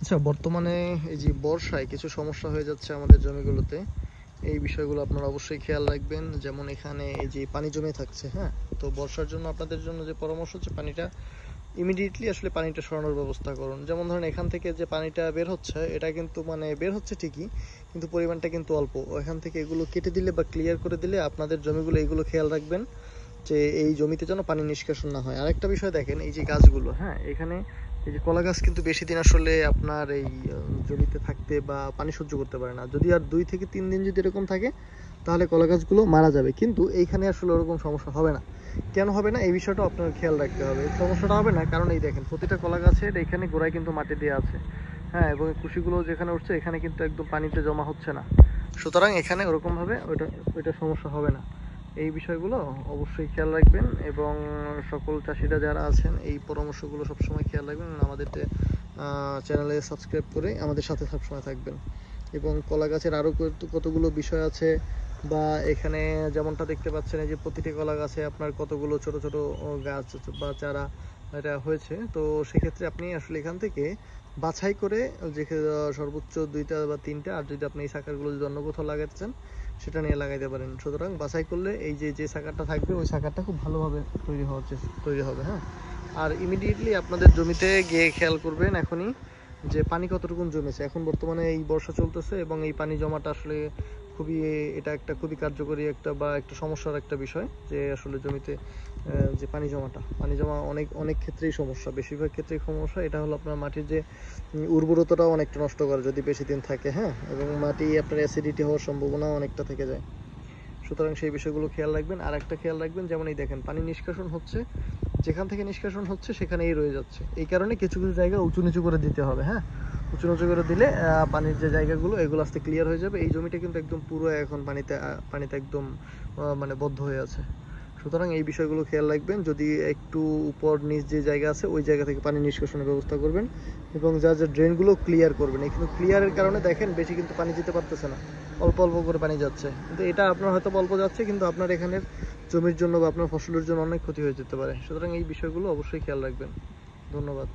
আচ্ছা, বর্তমানে এই যে বর্ষায় কিছু সমস্যা হয়ে যাচ্ছে আমাদের জমিগুলোতে। এই বিষয়গুলো আপনারা অবশ্যই খেয়াল রাখবেন। যেমন এখানে এই যে পানি জমে থাকছে, হ্যাঁ? তো বর্ষার জন্য আপনাদের জন্য যে পরামর্শ হচ্ছে, পানিটা ইমিডিয়েটলি আসলে পানিটা সরানোর ব্যবস্থা করুন। যেমন ধরেন এখান থেকে যে পানিটা বের হচ্ছে, এটা কিন্তু মানে বের হচ্ছে ঠিকই, কিন্তু পরিমাণটা কিন্তু অল্প। এখান থেকে এগুলো কেটে দিলে বা ক্লিয়ার করে দিলে আপনাদের জমিগুলো এইগুলো খেয়াল রাখবেন যে এই জমিতে যেন পানি নিষ্কাশন না হয়। আরেকটা বিষয় দেখেন, এই যে গাছগুলো, হ্যাঁ, এখানে এই যে কলা গাছ কিন্তু বেশি দিন আসলে আপনার এই জমিতে থাকতে বা পানি সহ্য করতে পারে না। যদি আর 2 থেকে 3 দিন যদি এরকম থাকে, তাহলে কলা গাছগুলো মারা যাবে। কিন্তু এইখানে আসলে ওরকম সমস্যা হবে না। কেন হবে না, এই বিষয়টা আপনার খেয়াল রাখতে হবে। সমস্যাটা হবে না কারণ এই দেখেন, প্রতিটা কলা গাছের এখানে গোড়ায় কিন্তু মাটি দেওয়া আছে, হ্যাঁ, এবং কুশিগুলো যেখানে উঠছে এখানে কিন্তু একদম পানিতে জমা হচ্ছে না। সুতরাং এখানে ওরকমভাবে ওইটা সমস্যা হবে না। এই বিষয়গুলো অবশ্যই খেয়াল রাখবেন, এবং সকল চাষিরা যারা আছেন এই পরামর্শগুলো সবসময় খেয়াল রাখবেন। আমাদের চ্যানেলে সাবস্ক্রাইব করে আমাদের সাথে সবসময় থাকবেন। এবং কলা গাছের আরও কতগুলো বিষয় আছে, বা এখানে যেমনটা দেখতে পাচ্ছেন, এই যে প্রতিটি কলা গাছে আপনার কতগুলো ছোট ছোট গাছ বা চারা এটা হয়েছে। তো সেক্ষেত্রে আপনি আসলে এখান থেকে বাছাই করে যে সর্বোচ্চ 2টা বা 3টা, আর যদি আপনি এই শাখাগুলো যদি অন্য কোথাও লাগাতে চান সেটা নিয়ে লাগাইতে পারেন। সুতরাং বাছাই করলে এই যে শাখাটা থাকবে ওই শাখাটা খুব ভালোভাবে তৈরি হবে, হ্যাঁ। আর ইমিডিয়েটলি আপনাদের জমিতে গিয়ে খেয়াল করবেন এখনই যে পানি কতটুকু জমেছে। এখন বর্তমানে এই বর্ষা চলতেছে এবং এই পানি জমাটা আসলে খুবই, এটা একটা খুবই কার্যকরী একটা বা একটা সমস্যার একটা বিষয়, যে আসলে জমিতে যে পানি জমা অনেক অনেক ক্ষেত্রেই সমস্যা, বেশিরভাগ ক্ষেত্রেই সমস্যা। এটা হলো আপনার মাটির যে উর্বরতাটাও অনেকটা নষ্ট করে যদি বেশি দিন থাকে, হ্যাঁ, এবং মাটি আপনার অ্যাসিডিটি হওয়ার সম্ভাবনাও অনেকটা থেকে যায়। সুতরাং সেই বিষয়গুলো খেয়াল রাখবেন। আর একটা খেয়াল রাখবেন, যেমন এই দেখেন পানি নিষ্কাশন হচ্ছে, যেখান থেকে নিষ্কাশন হচ্ছে সেখানেই রয়ে যাচ্ছে। এই কারণে কিছু কিছু জায়গা উঁচু নিচু করে দিতে হবে, হ্যাঁ। উঁচু নিচু করে দিলে পানির যে জায়গাগুলো এগুলো আস্তে ক্লিয়ার হয়ে যাবে। এই জমিটা কিন্তু একদম পুরো এখন পানিতে একদম মানে বদ্ধ হয়ে আছে। সুতরাং এই বিষয়গুলো খেয়াল রাখবেন। যদি একটু উপর নিচ যে জায়গা আছে ওই জায়গা থেকে পানি নিষ্কাশনের ব্যবস্থা করবেন, এবং যা যা ড্রেনগুলো ক্লিয়ার করবেন। এই কিন্তু ক্লিয়ারের কারণে দেখেন বেশি কিন্তু পানি যেতে পারতেছে না, অল্প অল্প করে পানি যাচ্ছে। কিন্তু এটা আপনার হয়তো অল্প যাচ্ছে, কিন্তু আপনার এখানের জমির জন্য বা আপনার ফসলের জন্য অনেক ক্ষতি হয়ে যেতে পারে। সুতরাং এই বিষয়গুলো অবশ্যই খেয়াল রাখবেন। ধন্যবাদ।